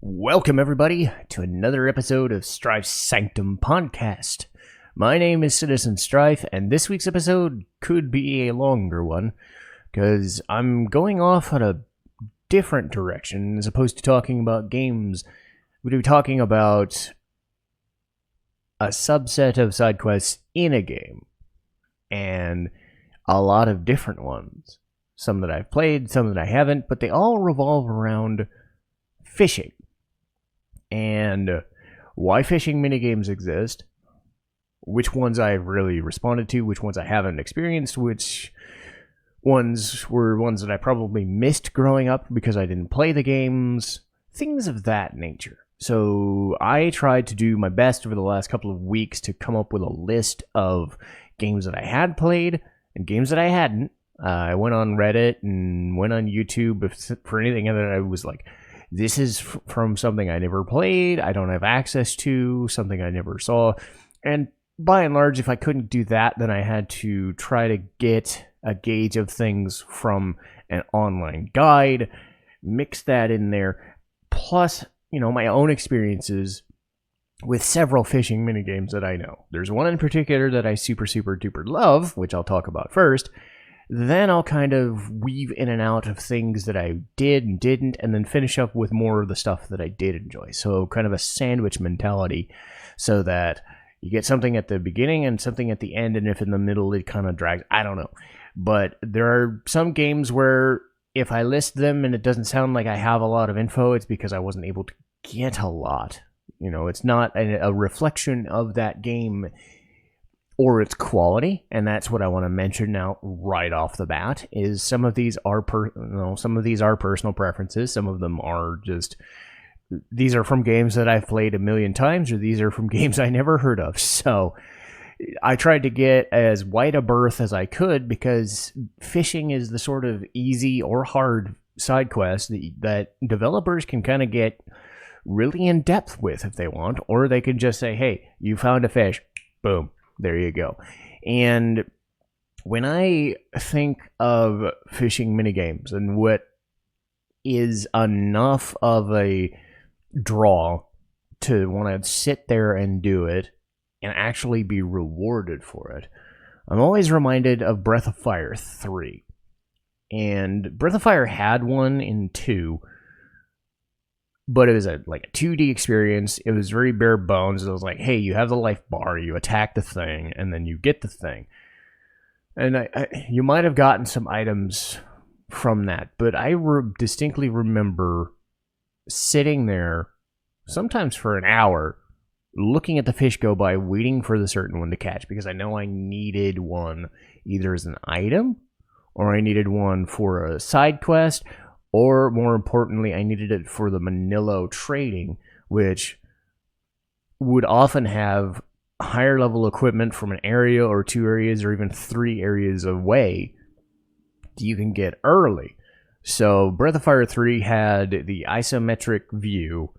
Welcome, everybody, to another episode of Strife's Sanctum podcast. My name is Citizen Strife, and this week's episode could be a longer one, because I'm going off on a different direction. As opposed to talking about games, we'll be talking about a subset of side quests in a game, and a lot of different ones. Some that I've played, some that I haven't, but they all revolve around fishing. And why fishing minigames exist, which ones I've really responded to, which ones I haven't experienced, which ones were ones that I probably missed growing up because I didn't play the games, things of that nature. So I tried to do my best over the last couple of weeks to come up with a list of games that I had played and games that I hadn't. I went on Reddit and went on YouTube for anything that I was like, this is from something I never played, I don't have access to, something I never saw. And by and large, if I couldn't do that, then I had to try to get a gauge of things from an online guide, mix that in there, plus, my own experiences with several fishing minigames that I know. There's one in particular that I super duper love, which I'll talk about first. Then I'll kind of weave in and out of things that I did and didn't, and then finish up with more of the stuff that I did enjoy. So kind of a sandwich mentality, so that you get something at the beginning and something at the end, and if in the middle it kind of drags. I don't know. But there are some games where if I list them and it doesn't sound like I have a lot of info, it's because I wasn't able to get a lot. It's not a reflection of that game or its quality, and that's what I want to mention now right off the bat. Is some of these are personal preferences. Some of them are just, these are from games that I've played a million times, or these are from games I never heard of. So I tried to get as wide a berth as I could, because fishing is the sort of easy or hard side quest that developers can kind of get really in depth with if they want, or they can just say, hey, you found a fish, boom, there you go. And when I think of fishing minigames and what is enough of a draw to want to sit there and do it and actually be rewarded for it, I'm always reminded of Breath of Fire 3. And Breath of Fire had one in 2, but it was a 2D experience. It was very bare bones. It was like, hey, you have the life bar, you attack the thing, and then you get the thing. And you might have gotten some items from that, but I distinctly remember sitting there, sometimes for an hour, looking at the fish go by, waiting for the certain one to catch, because I know I needed one either as an item, or I needed one for a side quest, or more importantly, I needed it for the Manilo trading, which would often have higher level equipment from an area or 2 areas or even 3 areas away you can get early. So Breath of Fire 3 had the isometric view.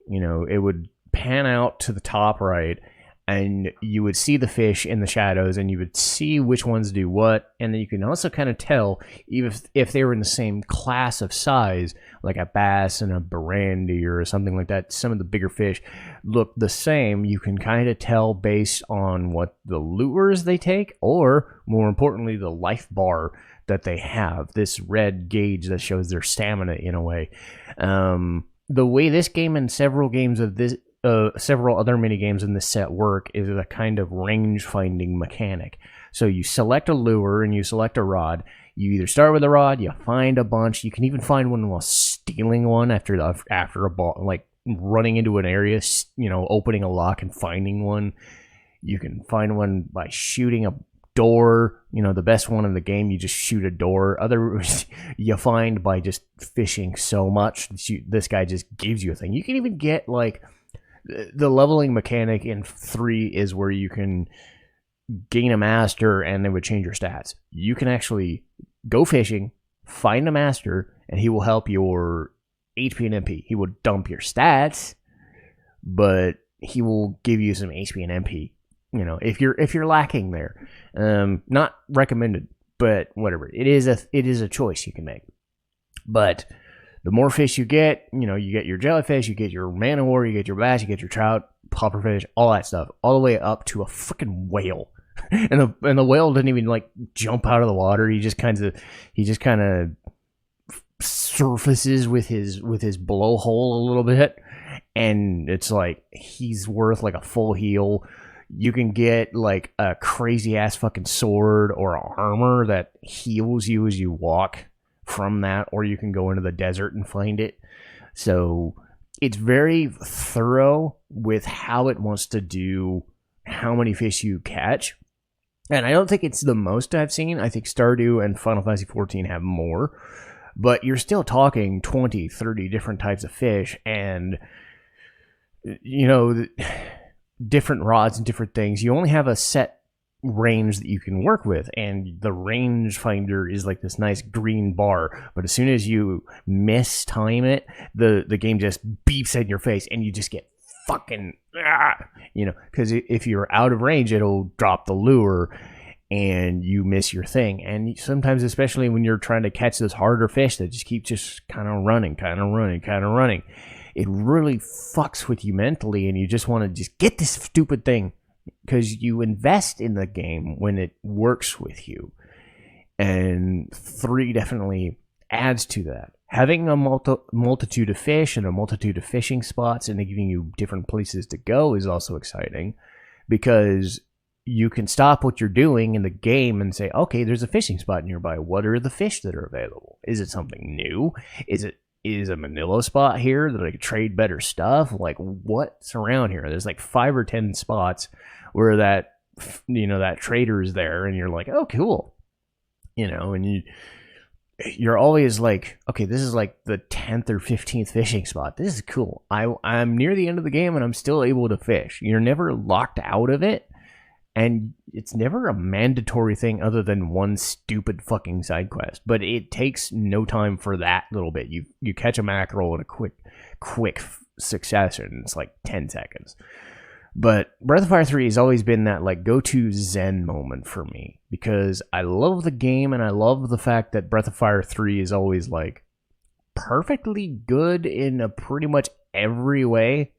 It would pan out to the top right, and you would see the fish in the shadows, and you would see which ones do what, and then you can also kind of tell if they were in the same class of size, like a bass and a barandi or something like that. Some of the bigger fish look the same. You can kind of tell based on what the lures they take, or more importantly, the life bar that they have, this red gauge that shows their stamina in a way. The way this game and several games of this, several other minigames in this set work is a kind of range finding mechanic. So you select a lure and you select a rod. You either start with a rod, you find a bunch. You can even find one while stealing one after a ball, like running into an area, opening a lock and finding one. You can find one by shooting a door. The best one in the game, you just shoot a door. Others you find by just fishing so much. This guy just gives you a thing. You can even get the leveling mechanic in 3 is where you can gain a master and they would change your stats. You can actually go fishing, find a master, and he will help your HP and MP. He will dump your stats, but he will give you some HP and MP. If you're lacking there. Not recommended, but whatever. It is a choice you can make. But The more fish you get your jellyfish, you get your man-o-war, you get your bass, you get your trout, pufferfish, all that stuff, all the way up to a freaking whale. And the whale doesn't even like jump out of the water. He just kind of surfaces with his blowhole a little bit, and it's like he's worth like a full heal. You can get like a crazy ass fucking sword or armor that heals you as you walk from that, or you can go into the desert and find it. So it's very thorough with how it wants to do how many fish you catch. And I don't think it's the most I've seen. I think Stardew and Final Fantasy XIV have more. But you're still talking 20, 30 different types of fish. And, different rods and different things. You only have a set range that you can work with. And the range finder is like this nice green bar. But as soon as you mistime it, the game just beeps in your face. And you just get fucking because if you're out of range, it'll drop the lure and you miss your thing. And sometimes, especially when you're trying to catch those harder fish that just keep kind of running, it really fucks with you mentally, and you just want to just get this stupid thing because you invest in the game when it works with you. And 3 definitely adds to that. Having a multitude of fish and a multitude of fishing spots and giving you different places to go is also exciting, because you can stop what you're doing in the game and say, okay, there's a fishing spot nearby. What are the fish that are available? Is it something new? Is a Manila spot here that I could trade better stuff? Like, what's around here? There's like 5 or 10 spots where that trader is there, and you're like, oh, cool. And you're always like, okay, this is like the 10th or 15th fishing spot. This is cool. I'm near the end of the game and I'm still able to fish. You're never locked out of it, and it's never a mandatory thing other than one stupid fucking side quest. But it takes no time for that little bit. You catch a mackerel in a quick succession. It's like 10 seconds. But Breath of Fire 3 has always been that like go-to zen moment for me, because I love the game and I love the fact that Breath of Fire 3 is always like perfectly good in a pretty much every way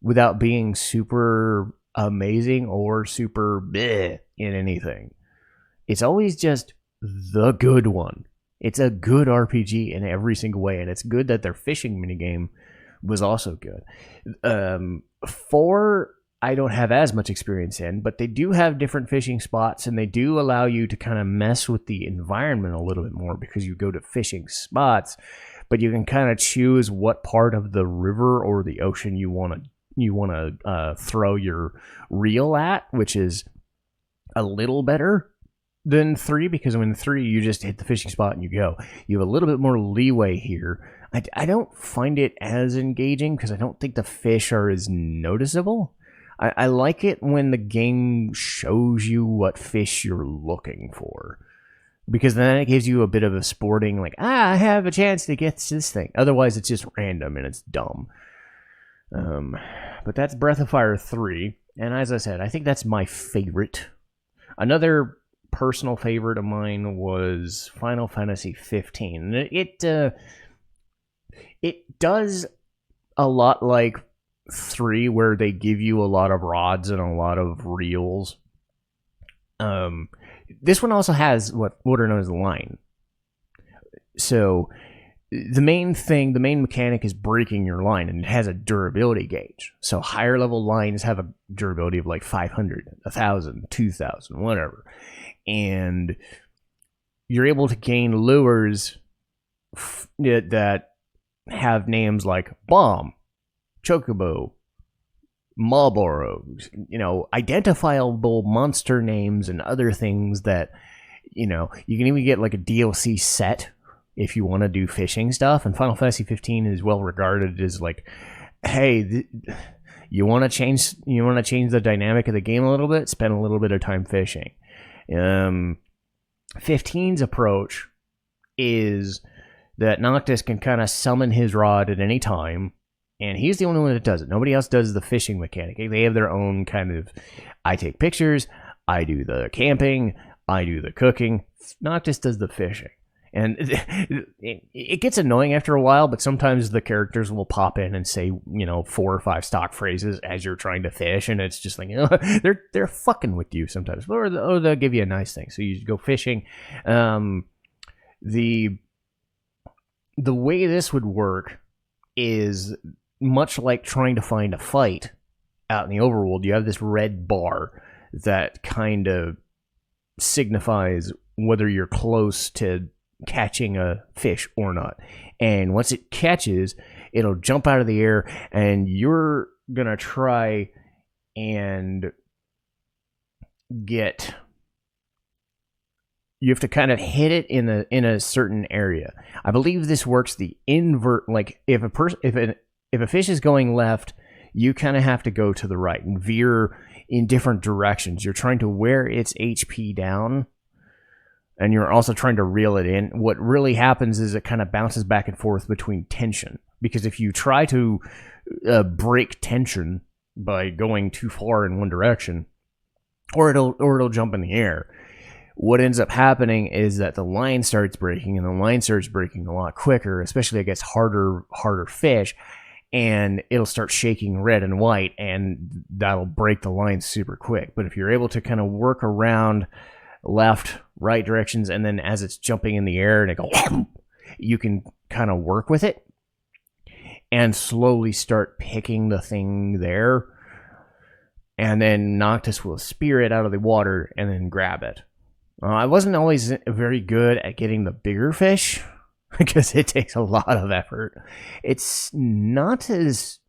without being super amazing or super bleh in anything. It's always just the good one. It's a good RPG in every single way, and it's good that their fishing minigame was also good. 4, I don't have as much experience in, but they do have different fishing spots, and they do allow you to kind of mess with the environment a little bit more, because you go to fishing spots, but you can kind of choose what part of the river or the ocean you want to throw your reel at, which is a little better than 3, because in 3 you just hit the fishing spot and you go. You have a little bit more leeway here. I don't find it as engaging because I don't think the fish are as noticeable. I like it when the game shows you what fish you're looking for, because then it gives you a bit of a sporting, like, I have a chance to get this thing. Otherwise, it's just random and it's dumb. But that's Breath of Fire 3, and as I said, I think that's my favorite. Another personal favorite of mine was Final Fantasy 15. It does a lot like 3, where they give you a lot of rods and a lot of reels. This one also has what are known as line. So the main mechanic is breaking your line, and it has a durability gauge. So higher level lines have a durability of like 500, 1,000, 2,000, whatever. And you're able to gain lures that have names like Bomb, Chocobo, Marlboro, identifiable monster names and other things that, you can even get like a DLC set if you want to do fishing stuff. And Final Fantasy 15 is well regarded as like, hey, you want to change the dynamic of the game a little bit, spend a little bit of time fishing. 15's approach is that Noctis can kind of summon his rod at any time, and he's the only one that does it. Nobody else does the fishing mechanic. They have their own kind of, I take pictures, I do the camping, I do the cooking. Noctis does the fishing. And it gets annoying after a while, but sometimes the characters will pop in and say, 4 or 5 stock phrases as you're trying to fish, and it's just like, they're fucking with you sometimes, or they'll give you a nice thing. So you go fishing. The way this would work is much like trying to find a fight out in the overworld. You have this red bar that kind of signifies whether you're close to catching a fish or not. And once it catches, it'll jump out of the air, and you're gonna try and you have to kind of hit it in a certain area. I believe this works the invert. Like if a fish is going left, you kind of have to go to the right and veer in different directions. You're trying to wear its HP down, and you're also trying to reel it in. What really happens is it kind of bounces back and forth between tension, because if you try to break tension by going too far in one direction, or it'll jump in the air, what ends up happening is that the line starts breaking, and the line starts breaking a lot quicker, especially against harder fish, and it'll start shaking red and white, and that'll break the line super quick. But if you're able to kind of work around left, right directions, and then as it's jumping in the air and it goes, you can kind of work with it and slowly start picking the thing there, and then Noctis will spear it out of the water and then grab it. I wasn't always very good at getting the bigger fish because it takes a lot of effort. It's not as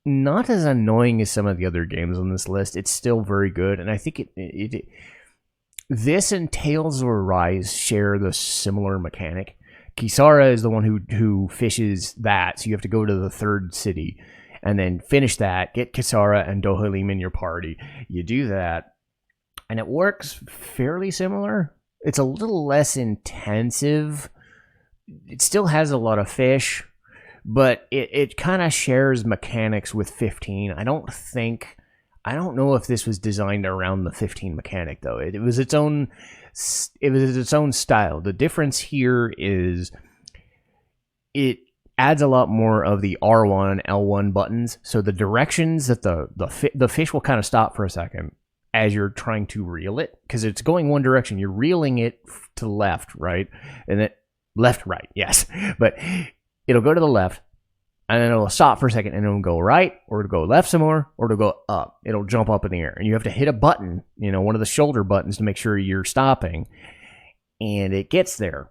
annoying as some of the other games on this list. It's still very good, and I think this and Tales of Arise share the similar mechanic. Kisara is the one who fishes that, so you have to go to the third city and then finish that, get Kisara and Dohalim in your party. You do that, and it works fairly similar. It's a little less intensive. It still has a lot of fish, but it kind of shares mechanics with 15. I don't know if this was designed around the 15 mechanic, though. It was its own style. The difference here is it adds a lot more of the R1, L1 buttons. So the directions that the fish will kind of stop for a second as you're trying to reel it, because it's going one direction. You're reeling it to left, right? And then left, right, yes. But it'll go to the left, and then it'll stop for a second, and it'll go right, or it'll go left some more, or it'll go up. It'll jump up in the air. And you have to hit a button, one of the shoulder buttons, to make sure you're stopping. And it gets there.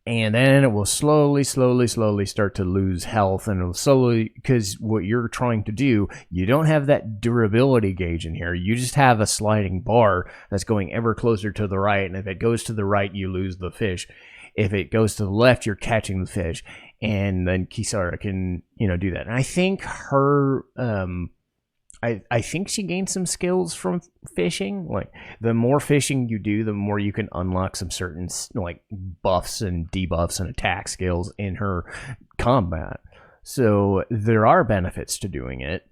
And then it will slowly start to lose health, and it'll slowly, because what you're trying to do, you don't have that durability gauge in here. You just have a sliding bar that's going ever closer to the right, and if it goes to the right, you lose the fish. If it goes to the left, you're catching the fish, and then Kisara can, do that. And I think her, I think she gained some skills from fishing. Like, the more fishing you do, the more you can unlock some certain, like, buffs and debuffs and attack skills in her combat. So there are benefits to doing it,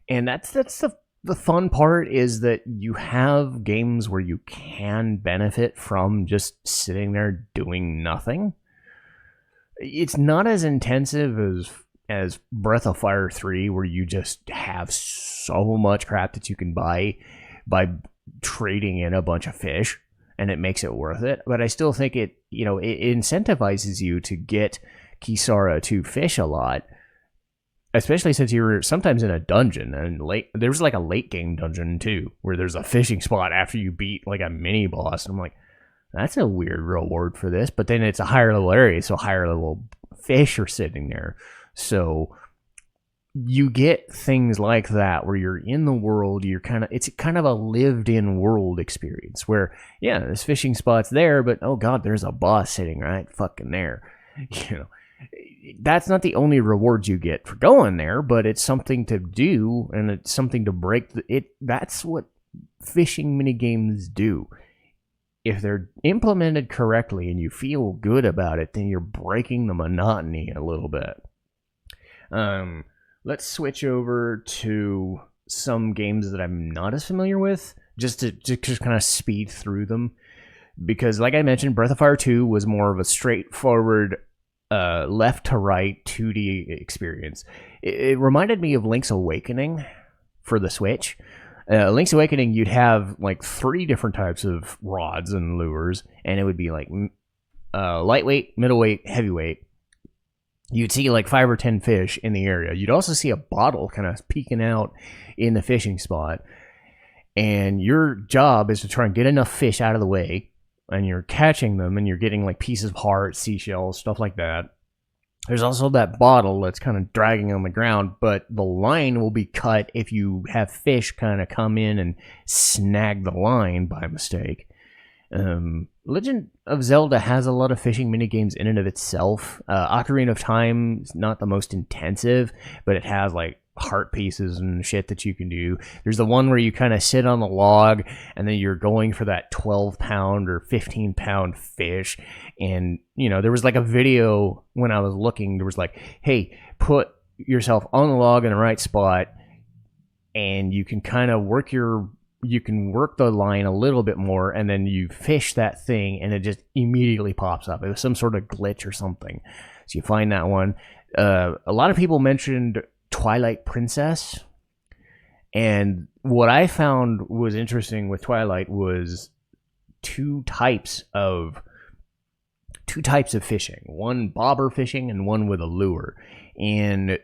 and that's the fun part, is that you have games where you can benefit from just sitting there doing nothing. It's not as intensive as Breath of Fire 3, where you just have so much crap that you can buy by trading in a bunch of fish, and it makes it worth it. But I still think it incentivizes you to get Kisara to fish a lot, especially since you're sometimes in a dungeon, and there's like a late game dungeon too, where there's a fishing spot after you beat like a mini boss. And I'm like, that's a weird reward for this. But then it's a higher level area, so higher level fish are sitting there. So you get things like that where you're in the world, it's kind of a lived in world experience where, yeah, this fishing spot's there, but oh god, there's a boss sitting right fucking there. That's not the only rewards you get for going there, but it's something to do, and it's something to break it. That's what fishing minigames do. If they're implemented correctly and you feel good about it, then you're breaking the monotony a little bit. Let's switch over to some games that I'm not as familiar with, just to kind of speed through them. because, like I mentioned, Breath of Fire 2 was more of a straightforward left to right 2D experience. It reminded me of Link's Awakening for the Switch. Link's Awakening, you'd have like 3 different types of rods and lures, and it would be like lightweight, middleweight, heavyweight. You'd see like 5 or 10 fish in the area. You'd also see a bottle kind of peeking out in the fishing spot. And your job is to try and get enough fish out of the way. And you're catching them, and you're getting like pieces of heart, seashells, stuff like that. There's also that bottle that's kind of dragging on the ground, but the line will be cut if you have fish kind of come in and snag the line by mistake. Legend of Zelda has a lot of fishing minigames in and of itself. Ocarina of Time is not the most intensive, but it has like heart pieces and shit that you can do. There's the one where you kind of sit on the log and then you're going for that 12-pound or 15-pound fish. And, you know, there was like a video when I was looking, there was like, hey, put yourself on the log in the right spot and you can kind of work the line a little bit more, and then you fish that thing and it just immediately pops up. It was some sort of glitch or something. So you find that one. A lot of people mentioned Twilight Princess, and what I found was interesting with Twilight was two types of fishing, one bobber fishing and one with a lure. And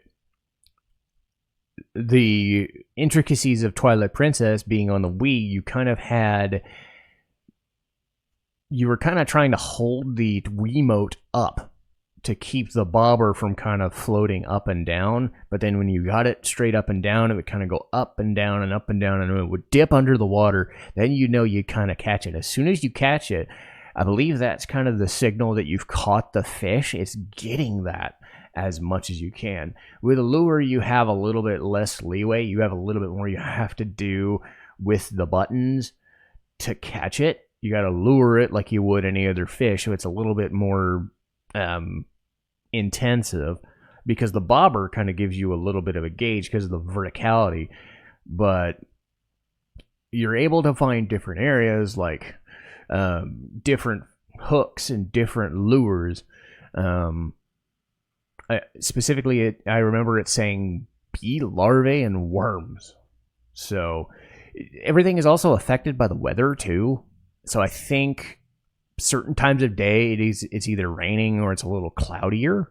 the intricacies of Twilight Princess being on the Wii, you were kind of trying to hold the Wiimote up to keep the bobber from kind of floating up and down. But then when you got it straight up and down, it would kind of go up and down and up and down, and it would dip under the water. Then you know you kind of catch it. As soon as you catch it, I believe that's kind of the signal that you've caught the fish. It's getting that as much as you can. With a lure, you have a little bit less leeway. You have a little bit more you have to do with the buttons to catch it. You got to lure it like you would any other fish, so it's a little bit more intensive, because the bobber kind of gives you a little bit of a gauge because of the verticality. But you're able to find different areas, like different hooks and different lures. Specifically, I remember it saying bee larvae and worms. So everything is also affected by the weather too. So I think certain times of day it's either raining or it's a little cloudier.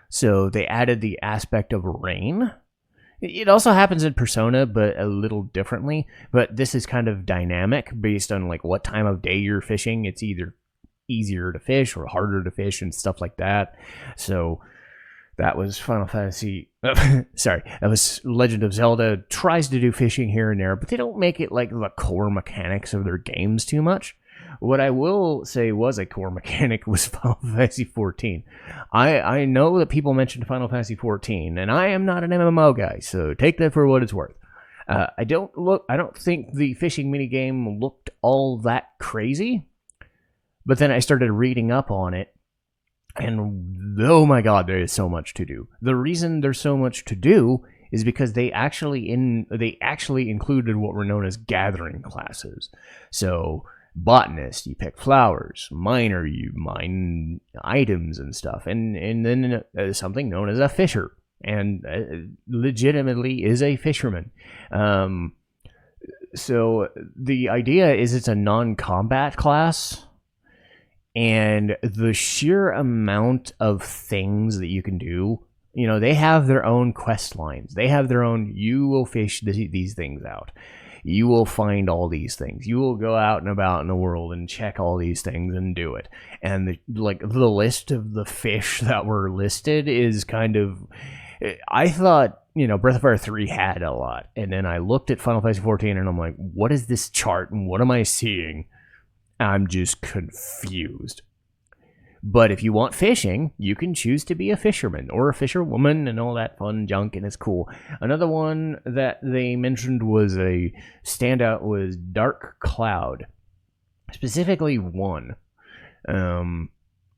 So they added the aspect of rain. It also happens in Persona, but a little differently. But this is kind of dynamic based on like what time of day you're fishing. It's either easier to fish or harder to fish and stuff like that. So that was Final Fantasy. Sorry, that was Legend of Zelda. Tries to do fishing here and there, but they don't make it like the core mechanics of their games too much. What I will say was a core mechanic was Final Fantasy XIV. I know that people mentioned Final Fantasy XIV, and I am not an MMO guy, so take that for what it's worth. I don't think the fishing minigame looked all that crazy, but then I started reading up on it, and oh my god, there is so much to do. The reason there's so much to do is because they actually included what were known as gathering classes. So botanist, you pick flowers. Miner, you mine items and stuff. And then something known as a fisher, and legitimately is a fisherman. So the idea is it's a non-combat class, and the sheer amount of things that you can do, you know, they have their own quest lines. They have their own, you will fish these things out. You will find all these things. You will go out and about in the world and check all these things and do it. And the list of the fish that were listed is kind of, I thought, you know, Breath of Fire 3 had a lot. And then I looked at Final Fantasy 14 and I'm like, what is this chart and what am I seeing? I'm just confused. But if you want fishing, you can choose to be a fisherman or a fisherwoman and all that fun junk, and it's cool. Another one that they mentioned was a standout was Dark Cloud. Specifically one.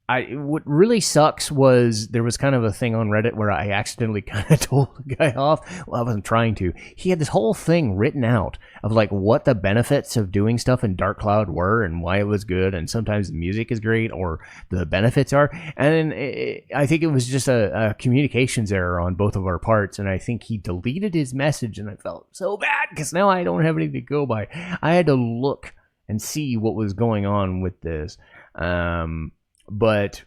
what really sucks was there was kind of a thing on Reddit where I accidentally kind of told the guy off. Well, I wasn't trying to. He had this whole thing written out of like what the benefits of doing stuff in Dark Cloud were and why it was good, and sometimes the music is great or the benefits are. And I think it was just a communications error on both of our parts, and I think he deleted his message, and I felt so bad because now I don't have anything to go by. I had to look and see what was going on with this. But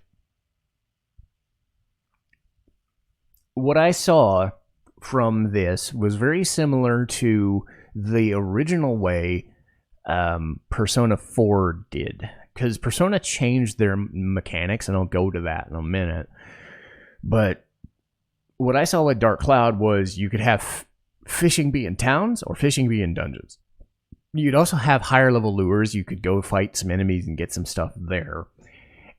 what I saw from this was very similar to the original way Persona 4 did. Because Persona changed their mechanics, and I'll go to that in a minute. But what I saw with Dark Cloud was you could have fishing be in towns or fishing be in dungeons. You'd also have higher level lures. You could go fight some enemies and get some stuff there.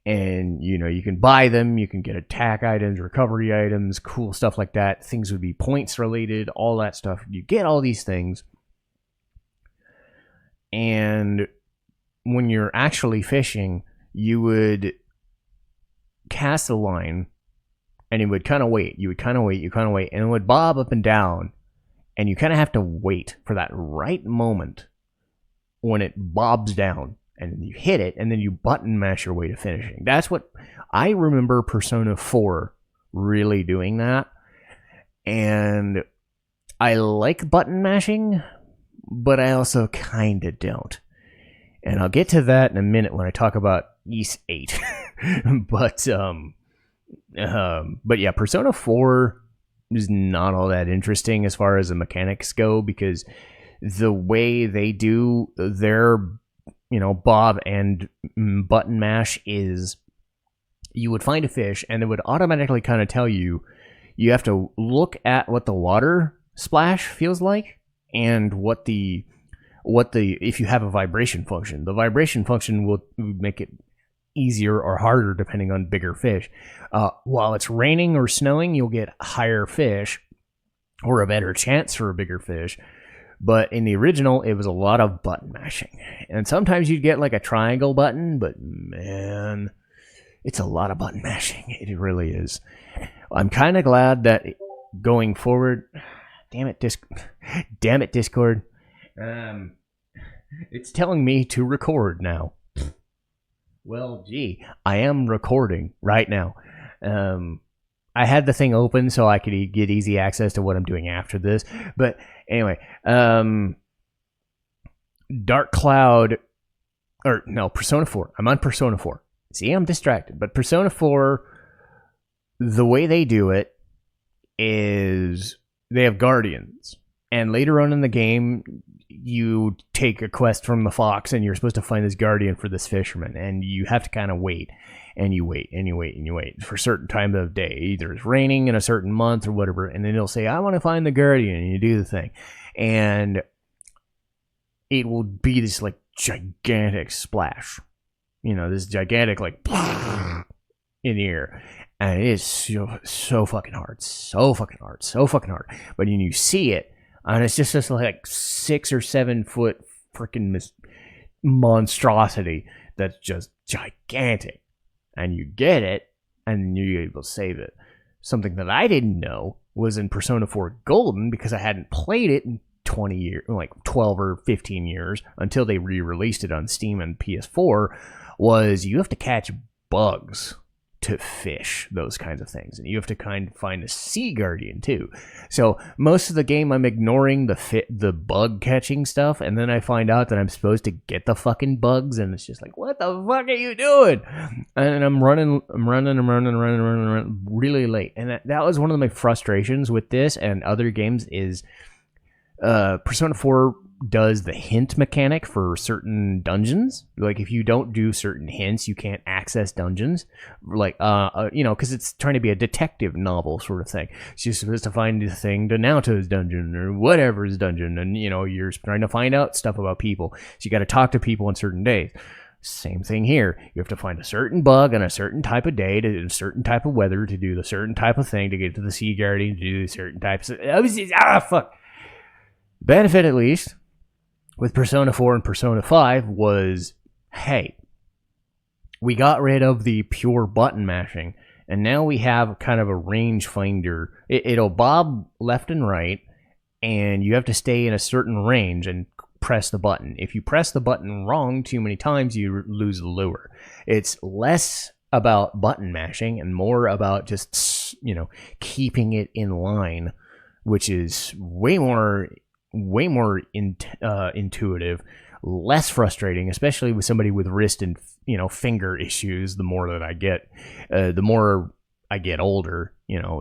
And, you can buy them, you can get attack items, recovery items, cool stuff like that. Things would be points related, all that stuff. You get all these things. And when you're actually fishing, you would cast a line, and it would kind of wait. You would kind of wait, and it would bob up and down. And you kind of have to wait for that right moment when it bobs down. And you hit it, and then you button mash your way to finishing. That's what I remember Persona 4 really doing that. And I like button mashing, but I also kind of don't. And I'll get to that in a minute when I talk about Ys 8. But yeah, Persona 4 is not all that interesting as far as the mechanics go, because the way they do their bob and button mash is you would find a fish, and it would automatically kind of tell you have to look at what the water splash feels like, and what the if you have a vibration function. The vibration function will make it easier or harder depending on bigger fish. While it's raining or snowing, you'll get higher fish or a better chance for a bigger fish. But in the original, it was a lot of button mashing. And sometimes you'd get like a triangle button, but man, it's a lot of button mashing. It really is. I'm kind of glad that going forward, damn it, Discord. It's telling me to record now. Well, gee, I am recording right now. I had the thing open so I could get easy access to what I'm doing after this. But anyway, Dark Cloud, or no, Persona 4. I'm on Persona 4. See, I'm distracted. But Persona 4, the way they do it is they have guardians. And later on in the game, you take a quest from the fox, and you're supposed to find this guardian for this fisherman. And you have to kind of wait. And you wait, and you wait, and you wait for a certain time of day. Either it's raining in a certain month or whatever, and then it'll say, I want to find the guardian, and you do the thing. And it will be this, like, gigantic splash. This gigantic, like, in the air. And it is so fucking hard. So fucking hard. But then you see it, and it's just this, like, 6 or 7 foot freaking monstrosity that's just gigantic. And you get it, and you're able to save it. Something that I didn't know was in Persona 4 Golden, because I hadn't played it in 20 years, like 12 or 15 years, until they re-released it on Steam and PS4, was you have to catch bugs to fish those kinds of things. And you have to kind of find a sea guardian too. So most of the game I'm ignoring the bug catching stuff, and then I find out that I'm supposed to get the fucking bugs, and it's just like, what the fuck are you doing? And I'm running really late. And that was one of my frustrations with this and other games is Persona 4 does the hint mechanic for certain dungeons. Like, if you don't do certain hints, you can't access dungeons. Like, because it's trying to be a detective novel sort of thing. So you're supposed to find the thing to Naoto's dungeon or whatever's dungeon, and, you're trying to find out stuff about people. So you got to talk to people on certain days. Same thing here. You have to find a certain bug on a certain type of day, to do a certain type of weather, to do the certain type of thing, to get to the sea guardian, to do certain types of... fuck. Benefit, at least, with Persona 4 and Persona 5 was, hey, we got rid of the pure button mashing, and now we have kind of a range finder. It'll bob left and right, and you have to stay in a certain range and press the button. If you press the button wrong too many times, you lose the lure. It's less about button mashing and more about just, keeping it in line, which is way more intuitive, less frustrating, especially with somebody with wrist and finger issues. The more that I get, the more I get older.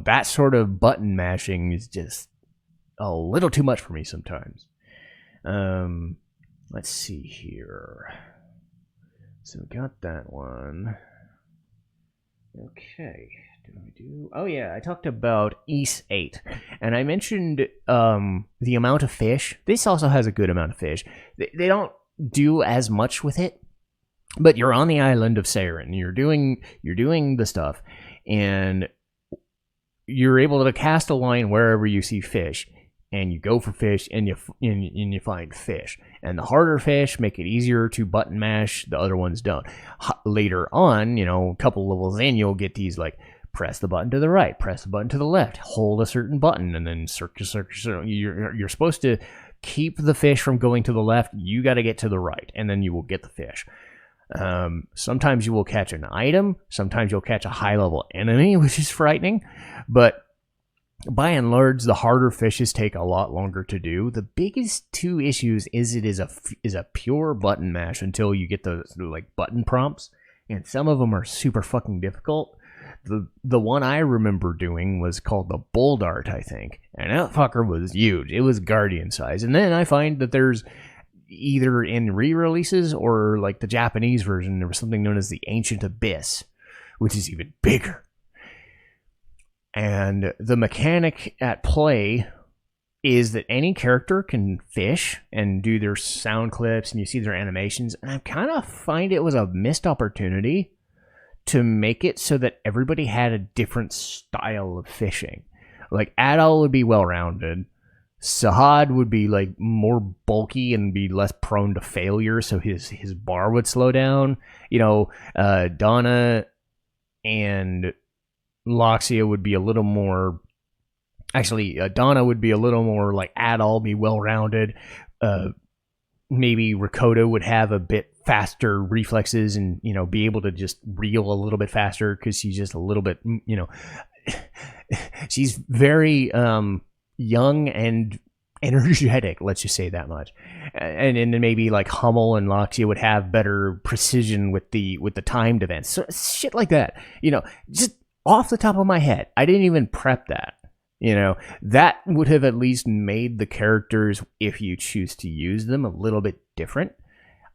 That sort of button mashing is just a little too much for me sometimes. Let's see here. So we got that one. Okay. Oh yeah, I talked about Ys 8, and I mentioned the amount of fish. This also has a good amount of fish. They don't do as much with it, but you're on the island of Saren. You're doing the stuff, and you're able to cast a line wherever you see fish, and you go for fish, and you find fish. And the harder fish make it easier to button mash. The other ones don't. Later on, a couple levels in, you'll get these like, press the button to the right, press the button to the left, hold a certain button, and then circle. You're supposed to keep the fish from going to the left. You got to get to the right, and then you will get the fish. Sometimes you will catch an item. Sometimes you'll catch a high-level enemy, which is frightening. But by and large, the harder fishes take a lot longer to do. The biggest two issues is it is a pure button mash until you get the like button prompts, and some of them are super fucking difficult. The one I remember doing was called the Bull Dart, I think. And that fucker was huge. It was Guardian size. And then I find that there's either in re-releases or like the Japanese version, there was something known as the Ancient Abyss, which is even bigger. And the mechanic at play is that any character can fish and do their sound clips, and you see their animations. And I kind of find it was a missed opportunity to make it so that everybody had a different style of fishing. Like, Adal would be well-rounded. Sahad would be, like, more bulky and be less prone to failure, so his bar would slow down. Donna and Loxia would be a little more... Actually, Donna would be a little more like Adal, be well-rounded. Maybe Rakoto would have a bit faster reflexes and, be able to just reel a little bit faster because she's just a little bit, she's very young and energetic, let's just say that much. And then maybe like Hummel and Loxia would have better precision with the timed events. So shit like that, just off the top of my head. I didn't even prep that. That would have at least made the characters, if you choose to use them, a little bit different.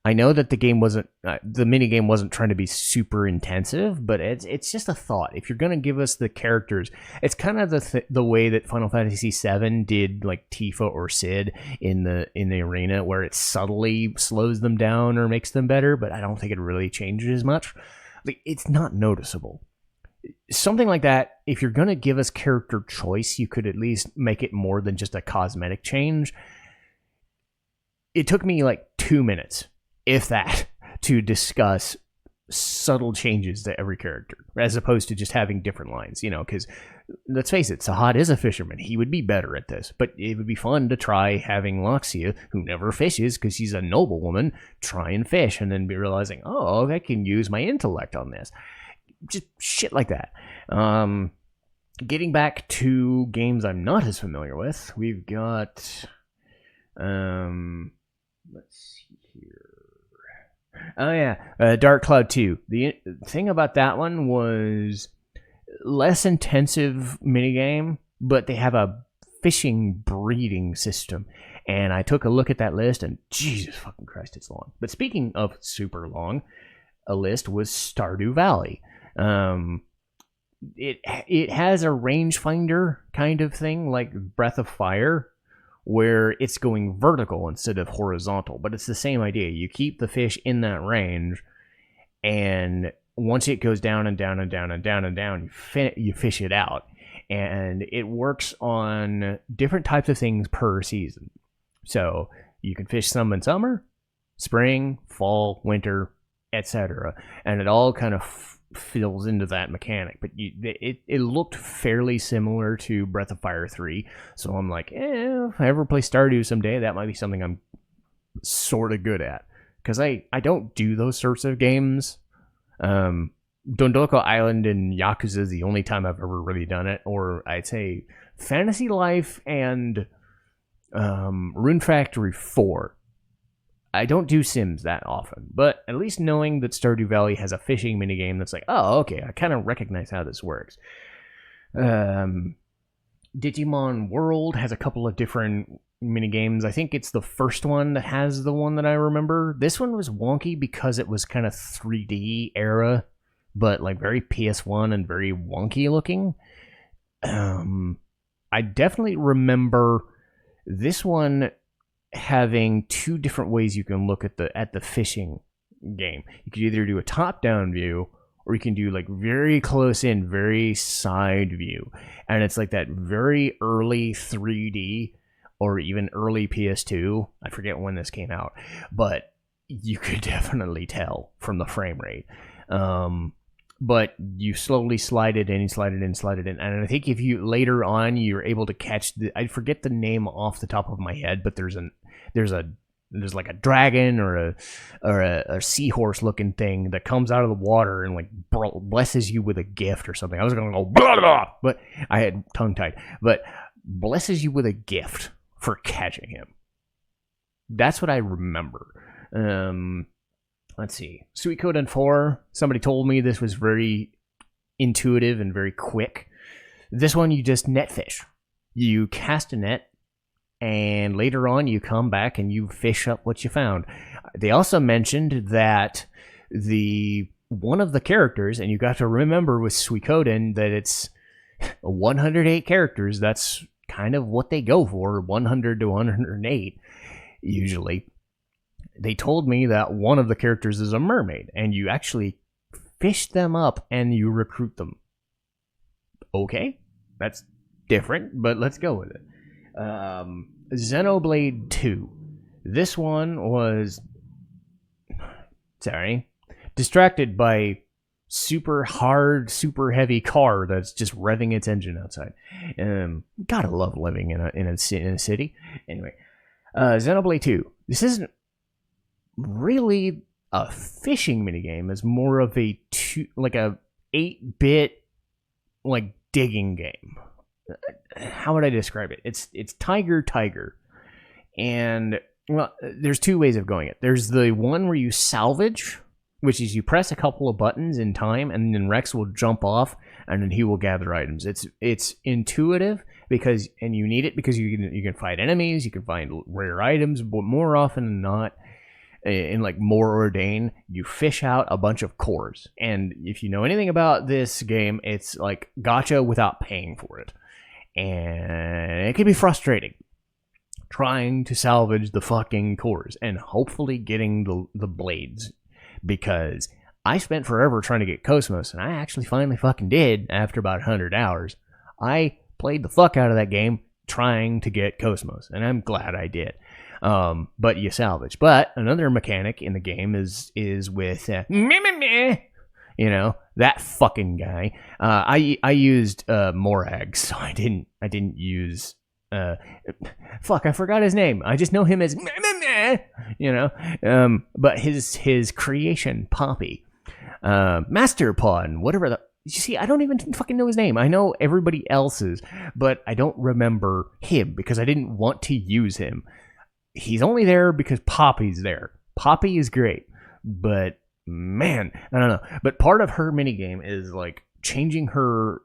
I know that the minigame wasn't trying to be super intensive, but it's just a thought. If you're going to give us the characters, it's kind of the way that Final Fantasy VII did like Tifa or Cid in the arena, where it subtly slows them down or makes them better, but I don't think it really changes much. Like, it's not noticeable. Something like that, if you're going to give us character choice, you could at least make it more than just a cosmetic change. It took me like 2 minutes, if that, to discuss subtle changes to every character, as opposed to just having different lines, because let's face it, Sahad is a fisherman. He would be better at this, but it would be fun to try having Loxia, who never fishes because she's a noblewoman, try and fish, and then be realizing, oh, I can use my intellect on this. Just shit like that. Getting back to games I'm not as familiar with, we've got let's see here. Oh yeah, Dark Cloud 2. The thing about that one was less intensive minigame, but they have a fishing breeding system. And I took a look at that list, and Jesus fucking Christ, it's long. But speaking of super long, a list was Stardew Valley. It has a rangefinder kind of thing, like Breath of Fire, where it's going vertical instead of horizontal, but it's the same idea. You keep the fish in that range, and once it goes down and down and down and down and down, you fish it out. And it works on different types of things per season. So you can fish some in summer, spring, fall, winter, etc. And it all kind of fills into that mechanic. But it looked fairly similar to Breath of Fire 3, so I'm like, if I ever play Stardew someday, that might be something I'm sort of good at, because I don't do those sorts of games. Dondoko Island and Yakuza is the only time I've ever really done it, or I'd say Fantasy Life and Rune Factory 4. I don't do Sims that often, but at least knowing that Stardew Valley has a fishing minigame that's like, oh, okay, I kind of recognize how this works. Digimon World has a couple of different minigames. I think it's the first one that has the one that I remember. This one was wonky because it was kind of 3D era, but like very PS1 and very wonky looking. I definitely remember this one having two different ways you can look at the fishing game. You could either do a top-down view, or you can do like very close in, very side view. And it's like that very early 3D or even early PS2. I forget when this came out, but you could definitely tell from the frame rate. But you slowly slide it in, and I think if you later on you're able to catch I forget the name off the top of my head, but there's like a dragon or a seahorse looking thing that comes out of the water and like blesses you with a gift or something. I was going to go blah, blah, but I had tongue tied. But blesses you with a gift for catching him. That's what I remember. Let's see. Suikoden 4. Somebody told me this was very intuitive and very quick. This one, you just net fish. You cast a net, and later on you come back and you fish up what you found. They also mentioned that one of the characters, and you got to remember with Suikoden that it's 108 characters. That's kind of what they go for, 100 to 108 usually. They told me that one of the characters is a mermaid, and you actually fish them up and you recruit them. Okay, that's different, but let's go with it. Xenoblade 2. This one was... distracted by super hard, super heavy car that's just revving its engine outside. Gotta love living in a city. Anyway, Xenoblade 2. This isn't really a fishing minigame. It's more of a 8-bit like digging game. How would I describe it? It's Tiger, and well, there's two ways of going it. There's the one where you salvage, which is you press a couple of buttons in time, and then Rex will jump off, and then he will gather items. It's intuitive and you need it because you can fight enemies, you can find rare items, but more often than not, in like More Ordain, you fish out a bunch of cores. And if you know anything about this game, it's like gacha without paying for it. And it can be frustrating trying to salvage the fucking cores and hopefully getting the blades, because I spent forever trying to get Cosmos, and I actually finally fucking did after about 100 hours. I played the fuck out of that game trying to get Cosmos, and I'm glad I did. But you salvage. But another mechanic in the game is with you know, that fucking guy. I used Morag, so I didn't use fuck, I forgot his name. I just know him as you know. But his creation, Poppy, Master Pawn, whatever the. You see, I don't even fucking know his name. I know everybody else's, but I don't remember him because I didn't want to use him. He's only there because Poppy's there. Poppy is great, but man, I don't know. But part of her minigame is like changing her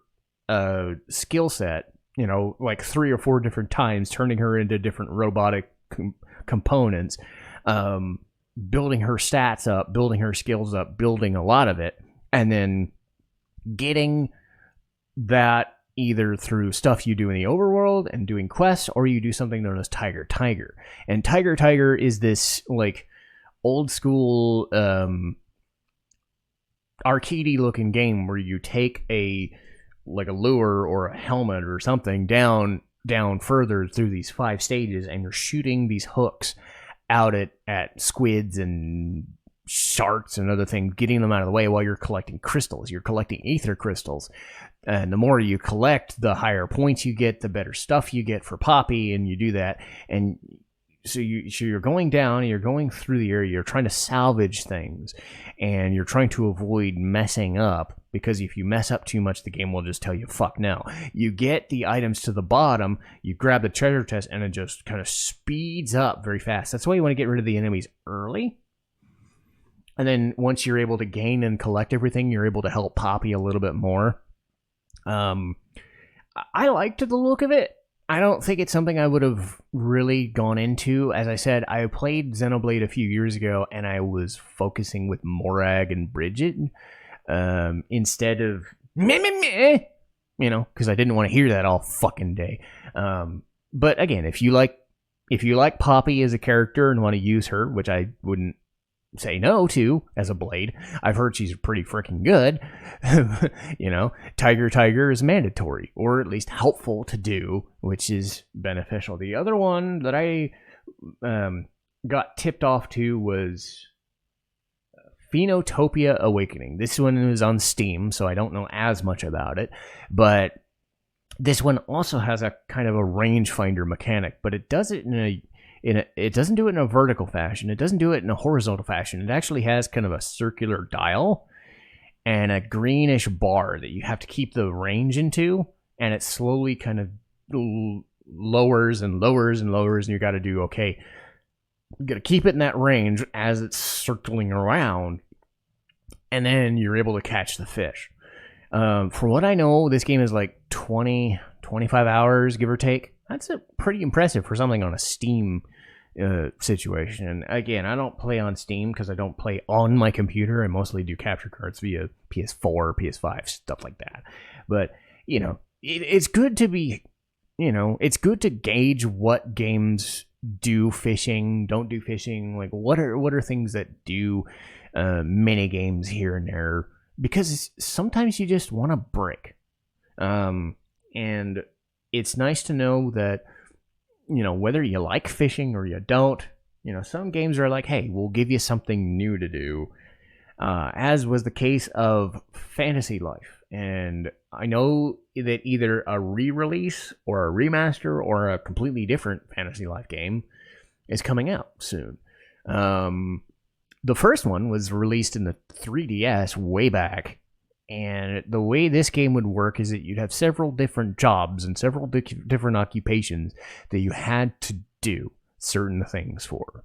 skill set, you know, like 3 or 4 different times, turning her into different robotic components, building her stats up, building her skills up, building a lot of it, and then getting that either through stuff you do in the overworld and doing quests, or you do something known as Tiger. And Tiger is this like old school arcadey looking game where you take a lure or a helmet or something down further through these 5 stages, and you're shooting these hooks out at squids and sharks and other things, getting them out of the way while you're collecting crystals. You're collecting ether crystals. And the more you collect, the higher points you get, the better stuff you get for Poppy, and you do that. And so you're going down, you're going through the area, you're trying to salvage things, and you're trying to avoid messing up, because if you mess up too much, the game will just tell you, fuck no. You get the items to the bottom, you grab the treasure chest, and it just kind of speeds up very fast. That's why you want to get rid of the enemies early. And then once you're able to gain and collect everything, you're able to help Poppy a little bit more. I liked the look of it. I don't think it's something I would have really gone into. As I said, I played Xenoblade a few years ago, and I was focusing with Morag and Bridget instead of meh, because I didn't want to hear that all fucking day. But again, if you like Poppy as a character and want to use her, which I wouldn't say no to as a blade, I've heard she's pretty freaking good. Tiger is mandatory, or at least helpful to do, which is beneficial. The other one that I got tipped off to was Phenotopia Awakening. This one is on Steam, so I don't know as much about it, but this one also has a kind of a rangefinder mechanic, but it does it it doesn't do it in a vertical fashion. It doesn't do it in a horizontal fashion. It actually has kind of a circular dial and a greenish bar that you have to keep the range into, and it slowly kind of lowers and lowers and lowers, and you got to do, okay, you got to keep it in that range as it's circling around, and then you're able to catch the fish. For what I know, this game is like 20, 25 hours, give or take. That's pretty impressive for something on a Steam situation. And again, I don't play on Steam because I don't play on my computer. I mostly do capture cards via PS4, PS5, stuff like that. But, it's good to be, it's good to gauge what games do fishing, don't do fishing. Like, what are things that do mini games here and there? Because sometimes you just want a break. And it's nice to know that, whether you like fishing or you don't, some games are like, hey, we'll give you something new to do, as was the case of Fantasy Life. And I know that either a re-release or a remaster or a completely different Fantasy Life game is coming out soon. The first one was released in the 3DS way back. And the way this game would work is that you'd have several different jobs and several different occupations that you had to do certain things for.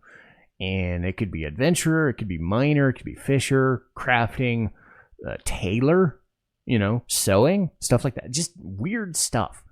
And it could be adventurer, it could be miner, it could be fisher, crafting, tailor, sewing, stuff like that. Just weird stuff.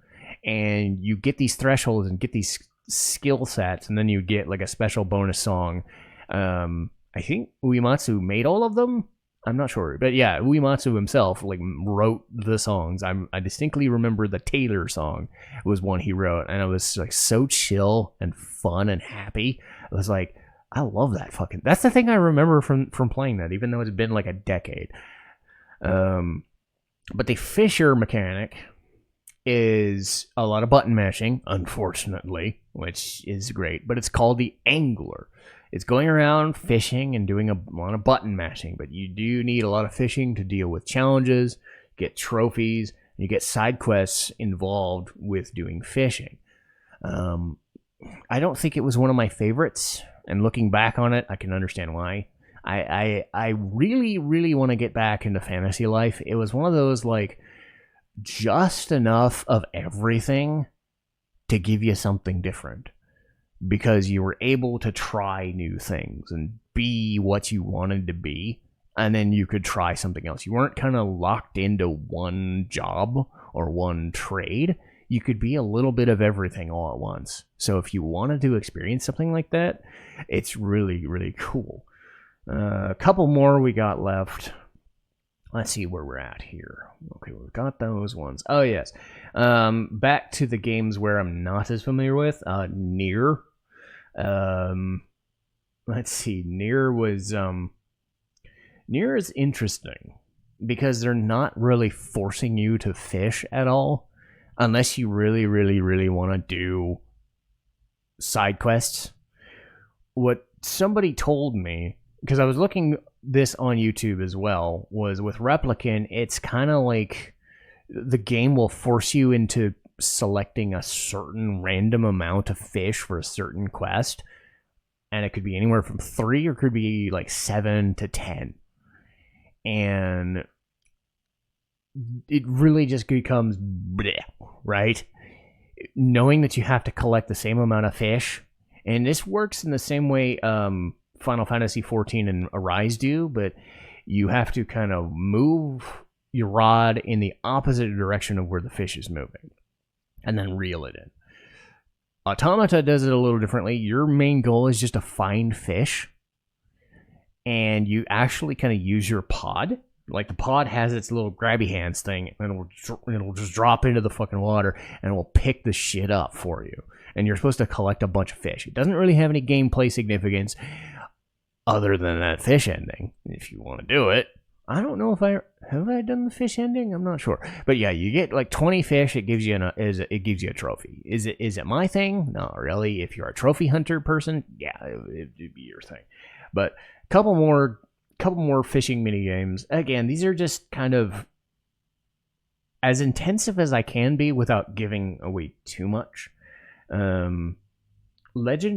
And you get these thresholds and get these skill sets, and then you get like a special bonus song. I think Uematsu made all of them. I'm not sure, but yeah, Uematsu himself wrote the songs. I distinctly remember the Taylor song was one he wrote, and it was so chill and fun and happy. It was like, I love that fucking. That's the thing I remember from playing that, even though it's been like a decade. But the fisher mechanic is a lot of button mashing, unfortunately, which is great. But it's called the angler. It's going around fishing and doing a lot of button mashing, but you do need a lot of fishing to deal with challenges, get trophies, and you get side quests involved with doing fishing. I don't think it was one of my favorites, and looking back on it, I can understand why. I really, really want to get back into Fantasy Life. It was one of those, just enough of everything to give you something different. Because you were able to try new things and be what you wanted to be, and then you could try something else. You weren't kind of locked into one job or one trade. You could be a little bit of everything all at once. So if you wanted to experience something like that, it's really, really cool. A couple more we got left. Let's see where we're at here. Okay, we've got those ones. Oh, yes. Back to the games where I'm not as familiar with. Nier. Let's see. Nier is interesting because they're not really forcing you to fish at all, unless you really, really, really want to do side quests. What somebody told me because I was looking this on YouTube as well, was with Replicant, it's kind of like the game will force you into selecting a certain random amount of fish for a certain quest, and it could be anywhere from 3 or could be like 7 to 10, and it really just becomes bleh, right? Knowing that you have to collect the same amount of fish, and this works in the same way Final Fantasy XIV and Arise do, but you have to kind of move your rod in the opposite direction of where the fish is moving, and then reel it in. Automata does it a little differently. Your main goal is just to find fish, and you actually kind of use your pod. Like, the pod has its little grabby hands thing, and it'll just drop into the fucking water, and it will pick the shit up for you. And you're supposed to collect a bunch of fish. It doesn't really have any gameplay significance other than that fish ending, if you want to do it. I don't know if I done the fish ending. I'm not sure, but yeah, you get like 20 fish. It gives you it gives you a trophy. Is it my thing? Not really. If you're a trophy hunter person, yeah, it'd be your thing. But a couple more fishing mini games. Again, these are just kind of as intensive as I can be without giving away too much. Legend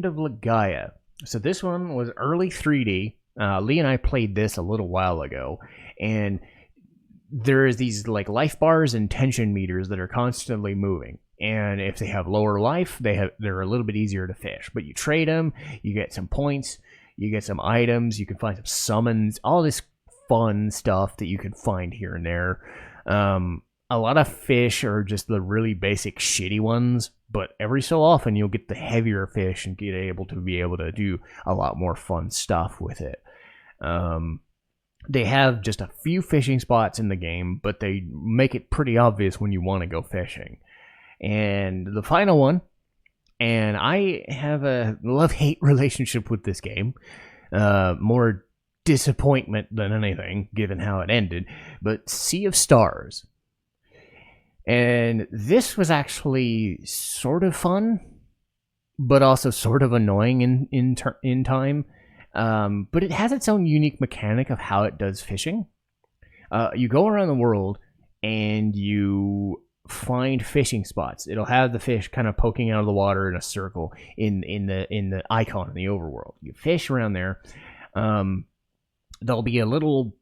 of Legaia. So this one was early 3D. Lee and I played this a little while ago, and there is these like life bars and tension meters that are constantly moving. And if they have lower life, they're a little bit easier to fish. But you trade them, you get some points, you get some items, you can find some summons, all this fun stuff that you can find here and there. A lot of fish are just the really basic shitty ones, but every so often you'll get the heavier fish and be able to do a lot more fun stuff with it. They have just a few fishing spots in the game, but they make it pretty obvious when you want to go fishing. And the final one, and I have a love-hate relationship with this game, more disappointment than anything, given how it ended, but Sea of Stars. And this was actually sort of fun, but also sort of annoying in time. But it has its own unique mechanic of how it does fishing. You go around the world and you find fishing spots. It'll have the fish kind of poking out of the water in a circle in the icon in the overworld. You fish around there. There'll be a little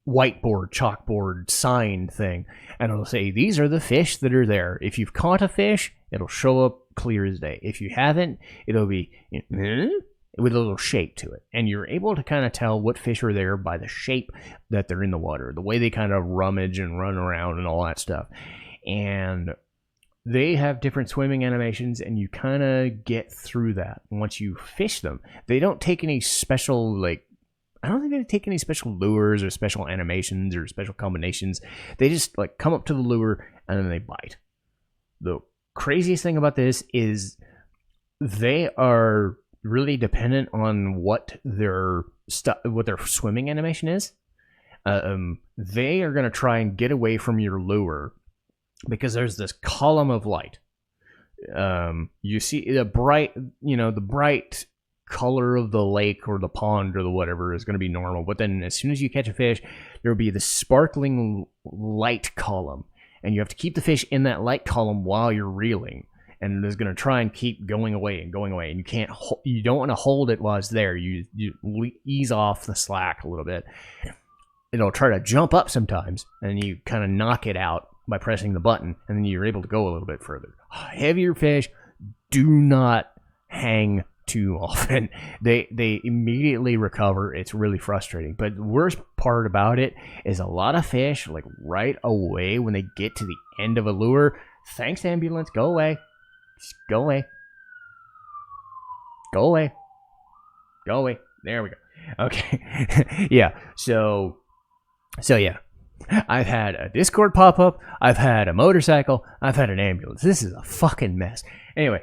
whiteboard, chalkboard, sign thing, and it'll say, these are the fish that are there. If you've caught a fish, it'll show up clear as day. If you haven't, it'll be with a little shape to it. And you're able to kind of tell what fish are there by the shape that they're in the water, the way they kind of rummage and run around and all that stuff. And they have different swimming animations, and you kind of get through that once you fish them. They don't take any special, I don't think they take any special lures or special animations or special combinations. They just come up to the lure and then they bite. The craziest thing about this is they are really dependent on what their swimming animation is. They are going to try and get away from your lure because there's this column of light. You see the bright color of the lake or the pond or the whatever is going to be normal, but then as soon as you catch a fish, there will be the sparkling light column, and you have to keep the fish in that light column while you're reeling, and it's going to try and keep going away, and you don't want to hold it while it's there. You ease off the slack a little bit. It'll try to jump up sometimes, and you kind of knock it out by pressing the button, and then you're able to go a little bit further. Heavier fish do not hang too often. They immediately recover. It's really frustrating. But the worst part about it is a lot of fish, right away when they get to the end of a lure, thanks ambulance, go away. Just go away. Go away. Go away. There we go. Okay. Yeah. So yeah. I've had a Discord pop up. I've had a motorcycle. I've had an ambulance. This is a fucking mess. Anyway,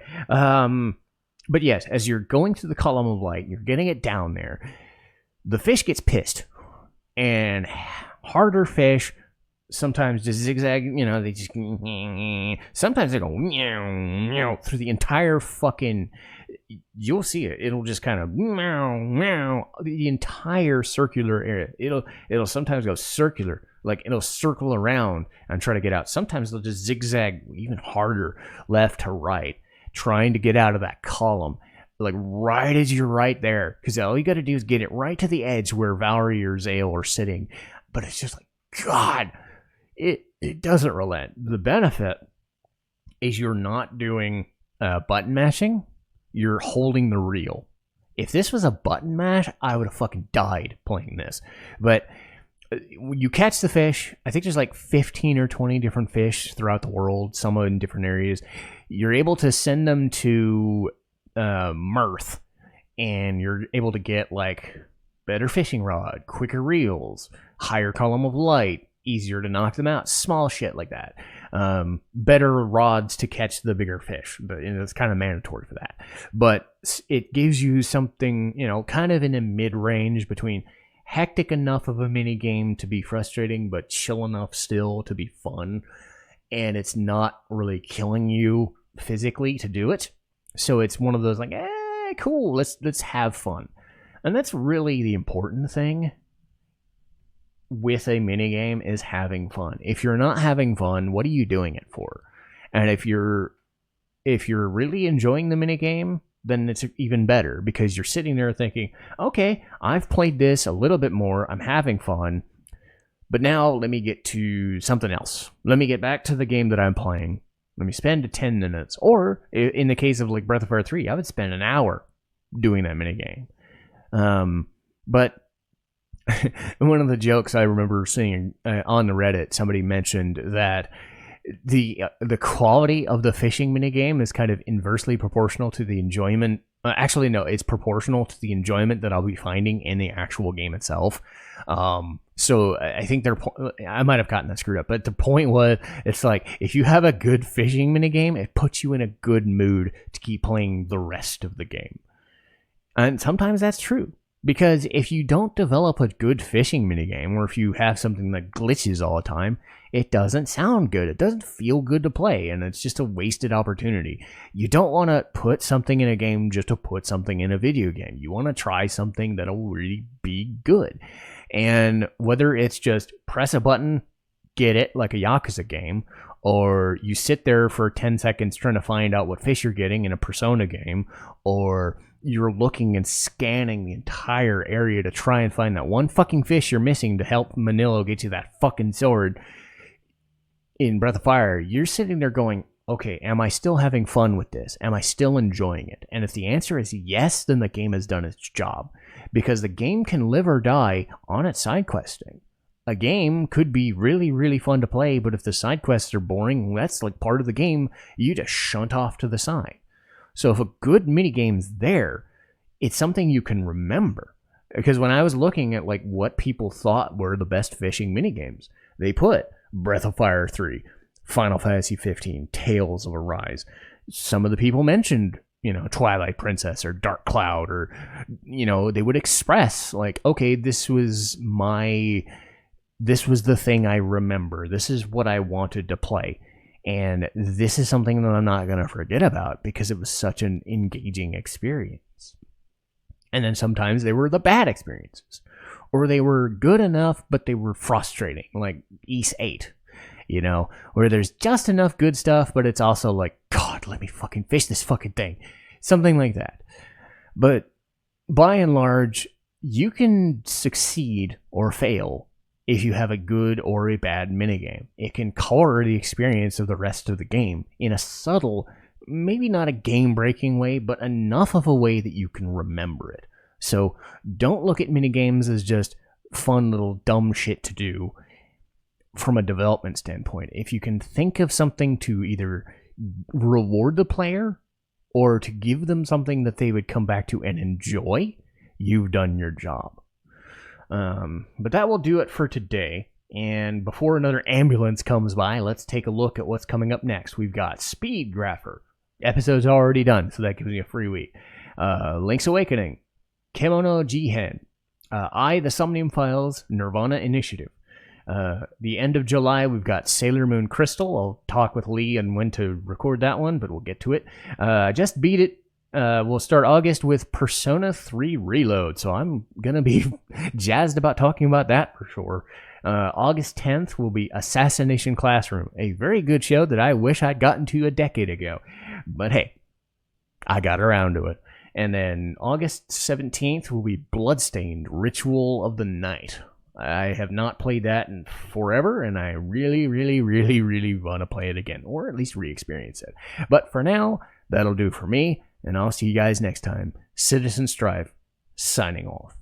but yes, as you're going through the column of light, you're getting it down there, the fish gets pissed. And harder fish sometimes just zigzag, they just... Sometimes they go through the entire fucking... you'll see it. It'll just kind of meow meow the entire circular area. It'll sometimes go circular, like it'll circle around and try to get out. Sometimes they'll just zigzag even harder, left to right, trying to get out of that column. Like right as you're right there, because all you got to do is get it right to the edge where Valerie or Zale are sitting. But it's just like, God, it doesn't relent. The benefit is you're not doing button mashing. You're holding the reel. If this was a button mash, I would have fucking died playing this. But you catch the fish. I think there's like 15 or 20 different fish throughout the world, some in different areas. You're able to send them to Mirth, and you're able to get like better fishing rod, quicker reels, higher column of light, easier to knock them out, small shit like that. Better rods to catch the bigger fish, but it's kind of mandatory for that. But it gives you something, kind of in a mid-range between hectic enough of a mini game to be frustrating, but chill enough still to be fun. And it's not really killing you physically to do it. So it's one of those like, cool, let's have fun. And that's really the important thing with a minigame is having fun. If you're not having fun, what are you doing it for? And if you're really enjoying the minigame, then it's even better because you're sitting there thinking, okay, I've played this a little bit more, I'm having fun, but now let me get to something else. Let me get back to the game that I'm playing. Let me spend 10 minutes. Or in the case of like Breath of Fire 3, I would spend an hour doing that minigame. But one of the jokes I remember seeing on the Reddit, somebody mentioned that the quality of the fishing minigame is kind of inversely proportional to the enjoyment. Actually, no, it's proportional to the enjoyment that I'll be finding in the actual game itself. So I think I might have gotten that screwed up, but the point was, it's like, if you have a good fishing minigame, it puts you in a good mood to keep playing the rest of the game. And sometimes that's true. Because if you don't develop a good fishing minigame, or if you have something that glitches all the time, it doesn't sound good. It doesn't feel good to play, and it's just a wasted opportunity. You don't want to put something in a game just to put something in a video game. You want to try something that'll really be good. And whether it's just press a button, get it, like a Yakuza game, or you sit there for 10 seconds trying to find out what fish you're getting in a Persona game, or you're looking and scanning the entire area to try and find that one fucking fish you're missing to help Manilo get you that fucking sword in Breath of Fire, you're sitting there going, okay, am I still having fun with this? Am I still enjoying it? And if the answer is yes, then the game has done its job. Because the game can live or die on its side questing. A game could be really, really fun to play, but if the side quests are boring, that's like part of the game, you just shunt off to the side. So if a good minigame's there, it's something you can remember. Because when I was looking at like what people thought were the best fishing minigames, they put Breath of Fire 3, Final Fantasy 15, Tales of Arise. Some of the people mentioned, Twilight Princess or Dark Cloud, or, they would express like, okay, this was the thing I remember. This is what I wanted to play. And this is something that I'm not going to forget about because it was such an engaging experience. And then sometimes they were the bad experiences. Or they were good enough, but they were frustrating, like East 8. Where there's just enough good stuff, but it's also like, God, let me fucking fish this fucking thing. Something like that. But by and large, you can succeed or fail if you have a good or a bad minigame. It can color the experience of the rest of the game in a subtle, maybe not a game-breaking way, but enough of a way that you can remember it. So don't look at minigames as just fun little dumb shit to do from a development standpoint. If you can think of something to either reward the player or to give them something that they would come back to and enjoy, you've done your job. But that will do it for today. And before another ambulance comes by, let's take a look at what's coming up next. We've got Speed Grapher. Episode's already done, so that gives me a free week. Link's Awakening. Kemono Jihen. The Somnium Files. Nirvana Initiative. The end of July, we've got Sailor Moon Crystal. I'll talk with Lee on when to record that one, but we'll get to it. I just beat it we'll start August with Persona 3 Reload, so I'm going to be jazzed about talking about that for sure. August 10th will be Assassination Classroom, a very good show that I wish I'd gotten to a decade ago. But hey, I got around to it. And then August 17th will be Bloodstained, Ritual of the Night. I have not played that in forever, and I really, really, really, really want to play it again, or at least re-experience it. But for now, that'll do for me, and I'll see you guys next time. Citizen Strife, signing off.